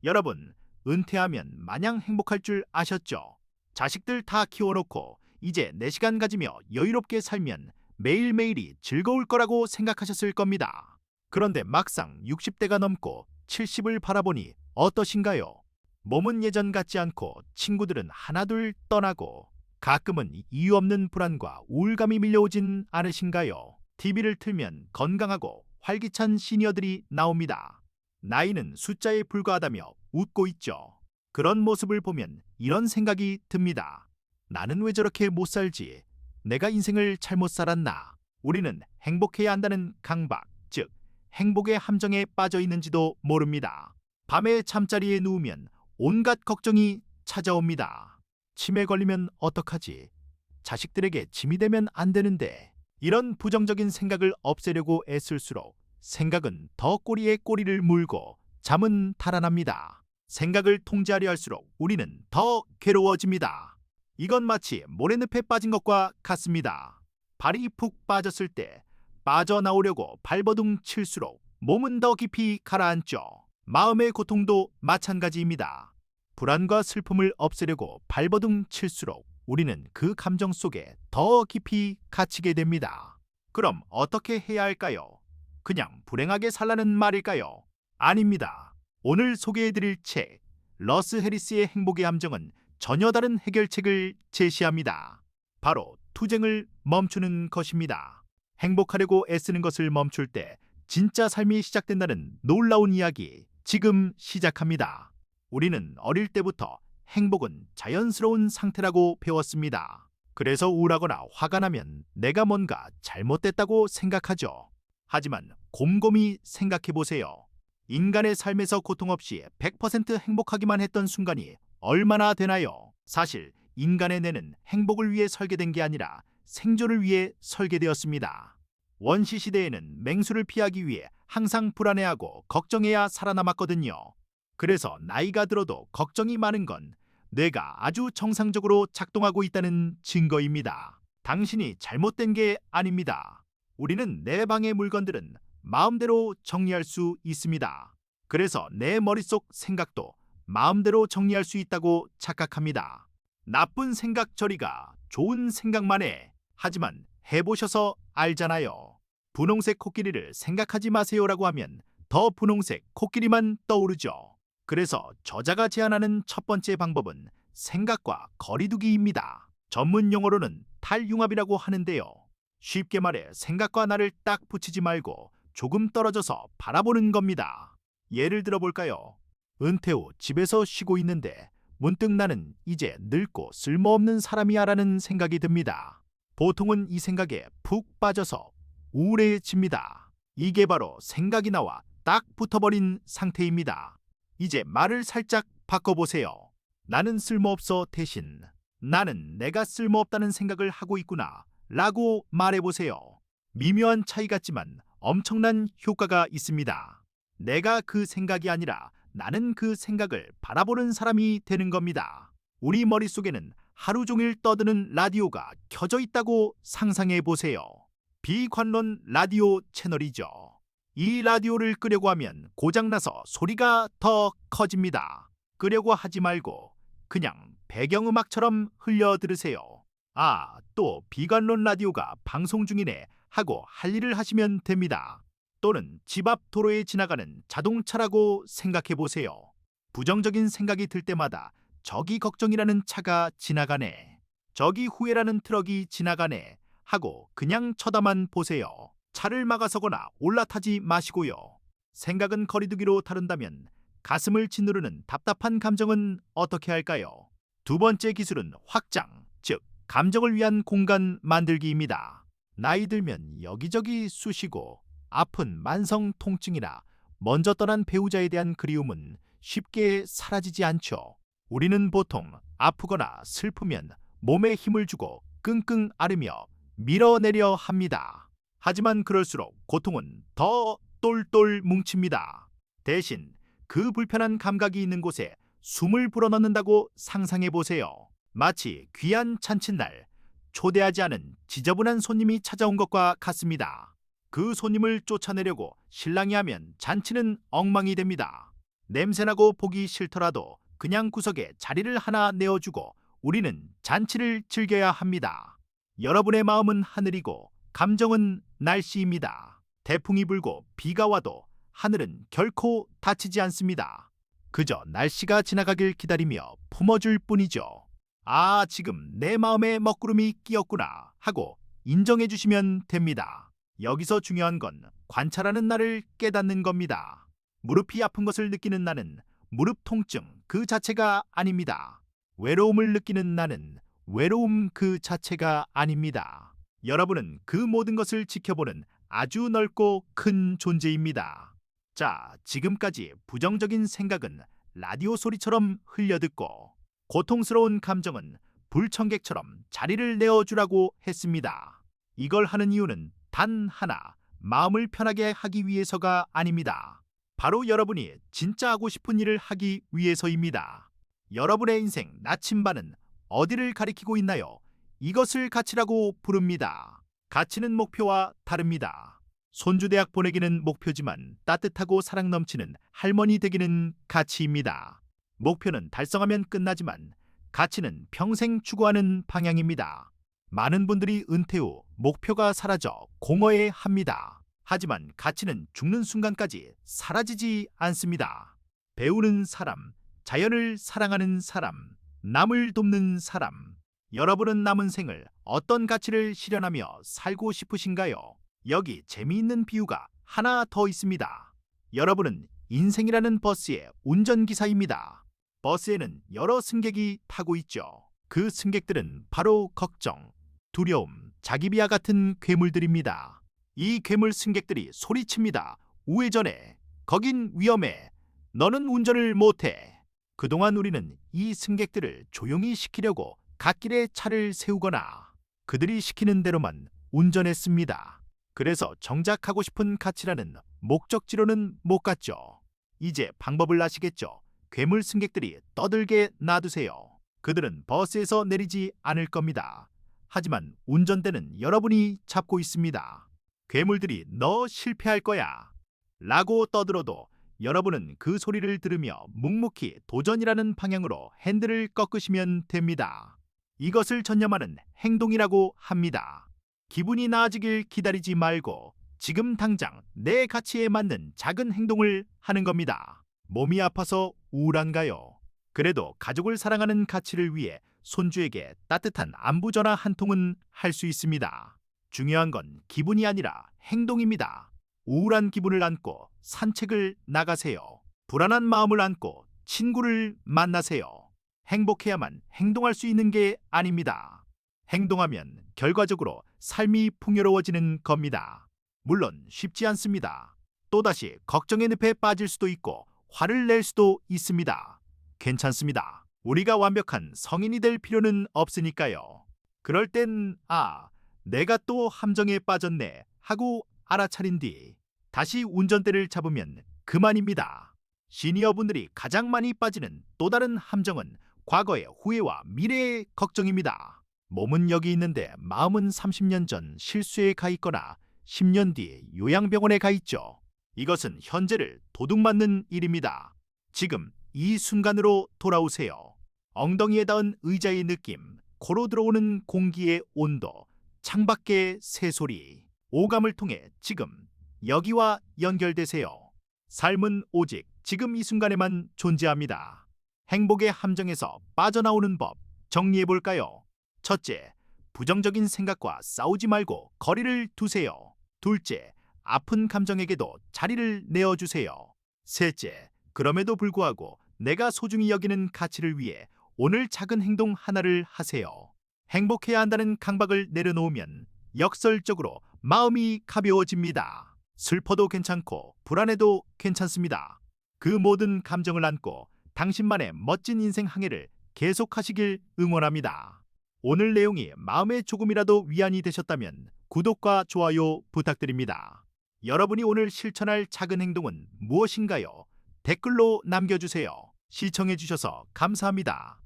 여러분, 은퇴하면 마냥 행복할 줄 아셨죠? 자식들 다 키워놓고 이제 4시간 가지며 여유롭게 살면 매일매일이 즐거울 거라고 생각하셨을 겁니다. 그런데 막상 60대가 넘고 70을 바라보니 어떠신가요? 몸은 예전 같지 않고 친구들은 하나둘 떠나고 가끔은 이유 없는 불안과 우울감이 밀려오진 않으신가요? TV를 틀면 건강하고 활기찬 시니어들이 나옵니다. 나이는 숫자에 불과하다며 웃고 있죠. 그런 모습을 보면 이런 생각이 듭니다. 나는 왜 저렇게 못 살지? 내가 인생을 잘못 살았나? 우리는 행복해야 한다는 강박, 즉 행복의 함정에 빠져 있는지도 모릅니다. 밤에 잠자리에 누우면 온갖 걱정이 찾아옵니다. 치매 걸리면 어떡하지? 자식들에게 짐이 되면 안 되는데. 이런 부정적인 생각을 없애려고 애쓸수록 생각은 더 꼬리에 꼬리를 물고 잠은 달아납니다. 생각을 통제하려 할수록 우리는 더 괴로워집니다. 이건 마치 모래늪에 빠진 것과 같습니다. 발이 푹 빠졌을 때 빠져나오려고 발버둥 칠수록 몸은 더 깊이 가라앉죠. 마음의 고통도 마찬가지입니다. 불안과 슬픔을 없애려고 발버둥 칠수록 우리는 그 감정 속에 더 깊이 갇히게 됩니다. 그럼 어떻게 해야 할까요? 그냥 불행하게 살라는 말일까요? 아닙니다. 오늘 소개해드릴 책 러스 해리스의 행복의 함정은 전혀 다른 해결책을 제시합니다. 바로 투쟁을 멈추는 것입니다. 행복하려고 애쓰는 것을 멈출 때 진짜 삶이 시작된다는 놀라운 이야기 지금 시작합니다. 우리는 어릴 때부터 행복은 자연스러운 상태라고 배웠습니다. 그래서 우울하거나 화가 나면 내가 뭔가 잘못됐다고 생각하죠. 하지만 곰곰이 생각해보세요. 인간의 삶에서 고통 없이 100% 행복하기만 했던 순간이 얼마나 되나요? 사실 인간의 뇌는 행복을 위해 설계된 게 아니라 생존을 위해 설계되었습니다. 원시시대에는 맹수를 피하기 위해 항상 불안해하고 걱정해야 살아남았거든요. 그래서 나이가 들어도 걱정이 많은 건 뇌가 아주 정상적으로 작동하고 있다는 증거입니다. 당신이 잘못된 게 아닙니다. 우리는 내 방의 물건들은 마음대로 정리할 수 있습니다. 그래서 내 머릿속 생각도 마음대로 정리할 수 있다고 착각합니다. 나쁜 생각 처리가 좋은 생각만 해. 하지만 해보셔서 알잖아요. 분홍색 코끼리를 생각하지 마세요라고 하면 더 분홍색 코끼리만 떠오르죠. 그래서 저자가 제안하는 첫 번째 방법은 생각과 거리두기입니다. 전문 용어로는 탈융합이라고 하는데요. 쉽게 말해 생각과 나를 딱 붙이지 말고 조금 떨어져서 바라보는 겁니다. 예를 들어 볼까요? 은퇴 후 집에서 쉬고 있는데 문득 나는 이제 늙고 쓸모없는 사람이야 라는 생각이 듭니다. 보통은 이 생각에 푹 빠져서 우울해집니다. 이게 바로 생각이 나와 딱 붙어버린 상태입니다. 이제 말을 살짝 바꿔보세요. 나는 쓸모없어 대신 나는 내가 쓸모없다는 생각을 하고 있구나 라고 말해보세요. 미묘한 차이 같지만 엄청난 효과가 있습니다. 내가 그 생각이 아니라 나는 그 생각을 바라보는 사람이 되는 겁니다. 우리 머릿속에는 하루 종일 떠드는 라디오가 켜져 있다고 상상해 보세요. 비관론 라디오 채널이죠. 이 라디오를 끄려고 하면 고장나서 소리가 더 커집니다. 끄려고 하지 말고 그냥 배경음악처럼 흘려 들으세요. 아, 또 비관론 라디오가 방송 중이네 하고 할 일을 하시면 됩니다. 또는 집 앞 도로에 지나가는 자동차라고 생각해 보세요. 부정적인 생각이 들 때마다 저기 걱정이라는 차가 지나가네, 저기 후회라는 트럭이 지나가네 하고 그냥 쳐다만 보세요. 차를 막아서거나 올라타지 마시고요. 생각은 거리두기로 다룬다면 가슴을 짓누르는 답답한 감정은 어떻게 할까요? 두 번째 기술은 확장, 즉 감정을 위한 공간 만들기입니다. 나이 들면 여기저기 쑤시고 아픈 만성 통증이나 먼저 떠난 배우자에 대한 그리움은 쉽게 사라지지 않죠. 우리는 보통 아프거나 슬프면 몸에 힘을 주고 끙끙 앓으며 밀어내려 합니다. 하지만 그럴수록 고통은 더 똘똘 뭉칩니다. 대신 그 불편한 감각이 있는 곳에 숨을 불어넣는다고 상상해 보세요. 마치 귀한 잔칫날, 초대하지 않은 지저분한 손님이 찾아온 것과 같습니다. 그 손님을 쫓아내려고 신랑이 하면 잔치는 엉망이 됩니다. 냄새나고 보기 싫더라도 그냥 구석에 자리를 하나 내어주고 우리는 잔치를 즐겨야 합니다. 여러분의 마음은 하늘이고 감정은 날씨입니다. 태풍이 불고 비가 와도 하늘은 결코 다치지 않습니다. 그저 날씨가 지나가길 기다리며 품어줄 뿐이죠. 아, 지금 내 마음에 먹구름이 끼었구나 하고 인정해 주시면 됩니다. 여기서 중요한 건 관찰하는 나를 깨닫는 겁니다. 무릎이 아픈 것을 느끼는 나는 무릎 통증 그 자체가 아닙니다. 외로움을 느끼는 나는 외로움 그 자체가 아닙니다. 여러분은 그 모든 것을 지켜보는 아주 넓고 큰 존재입니다. 자, 지금까지 부정적인 생각은 라디오 소리처럼 흘려듣고 고통스러운 감정은 불청객처럼 자리를 내어주라고 했습니다. 이걸 하는 이유는 단 하나, 마음을 편하게 하기 위해서가 아닙니다. 바로 여러분이 진짜 하고 싶은 일을 하기 위해서입니다. 여러분의 인생 나침반은 어디를 가리키고 있나요? 이것을 가치라고 부릅니다. 가치는 목표와 다릅니다. 손주대학 보내기는 목표지만 따뜻하고 사랑 넘치는 할머니 되기는 가치입니다. 목표는 달성하면 끝나지만 가치는 평생 추구하는 방향입니다. 많은 분들이 은퇴 후 목표가 사라져 공허해합니다. 하지만 가치는 죽는 순간까지 사라지지 않습니다. 배우는 사람, 자연을 사랑하는 사람, 남을 돕는 사람. 여러분은 남은 생을 어떤 가치를 실현하며 살고 싶으신가요? 여기 재미있는 비유가 하나 더 있습니다. 여러분은 인생이라는 버스의 운전기사입니다. 버스에는 여러 승객이 타고 있죠. 그 승객들은 바로 걱정, 두려움, 자기 비하 같은 괴물들입니다. 이 괴물 승객들이 소리칩니다. 우회전해. 거긴 위험해. 너는 운전을 못해. 그동안 우리는 이 승객들을 조용히 시키려고 갓길에 차를 세우거나 그들이 시키는 대로만 운전했습니다. 그래서 정작 하고 싶은 가치라는 목적지로는 못 갔죠. 이제 방법을 아시겠죠? 괴물 승객들이 떠들게 놔두세요. 그들은 버스에서 내리지 않을 겁니다. 하지만 운전대는 여러분이 잡고 있습니다. 괴물들이 너 실패할 거야 라고 떠들어도 여러분은 그 소리를 들으며 묵묵히 도전이라는 방향으로 핸들을 꺾으시면 됩니다. 이것을 전념하는 행동이라고 합니다. 기분이 나아지길 기다리지 말고 지금 당장 내 가치에 맞는 작은 행동을 하는 겁니다. 몸이 아파서 우울한가요? 그래도 가족을 사랑하는 가치를 위해 손주에게 따뜻한 안부 전화 한 통은 할 수 있습니다. 중요한 건 기분이 아니라 행동입니다. 우울한 기분을 안고 산책을 나가세요. 불안한 마음을 안고 친구를 만나세요. 행복해야만 행동할 수 있는 게 아닙니다. 행동하면 결과적으로 삶이 풍요로워지는 겁니다. 물론 쉽지 않습니다. 또다시 걱정의 늪에 빠질 수도 있고 화를 낼 수도 있습니다. 괜찮습니다. 우리가 완벽한 성인이 될 필요는 없으니까요. 그럴 땐 내가 또 함정에 빠졌네 하고 알아차린 뒤 다시 운전대를 잡으면 그만입니다. 시니어분들이 가장 많이 빠지는 또 다른 함정은 과거의 후회와 미래의 걱정입니다. 몸은 여기 있는데 마음은 30년 전 실수에 가 있거나 10년 뒤 요양병원에 가 있죠. 이것은 현재를 도둑맞는 일입니다. 지금 이 순간으로 돌아오세요. 엉덩이에 닿은 의자의 느낌, 코로 들어오는 공기의 온도, 창밖의 새소리, 오감을 통해 지금 여기와 연결되세요. 삶은 오직 지금 이 순간에만 존재합니다. 행복의 함정에서 빠져나오는 법 정리해볼까요? 첫째, 부정적인 생각과 싸우지 말고 거리를 두세요. 둘째, 아픈 감정에게도 자리를 내어주세요. 셋째, 그럼에도 불구하고 내가 소중히 여기는 가치를 위해 오늘 작은 행동 하나를 하세요. 행복해야 한다는 강박을 내려놓으면 역설적으로 마음이 가벼워집니다. 슬퍼도 괜찮고 불안해도 괜찮습니다. 그 모든 감정을 안고 당신만의 멋진 인생 항해를 계속하시길 응원합니다. 오늘 내용이 마음에 조금이라도 위안이 되셨다면 구독과 좋아요 부탁드립니다. 여러분이 오늘 실천할 작은 행동은 무엇인가요? 댓글로 남겨주세요. 시청해주셔서 감사합니다.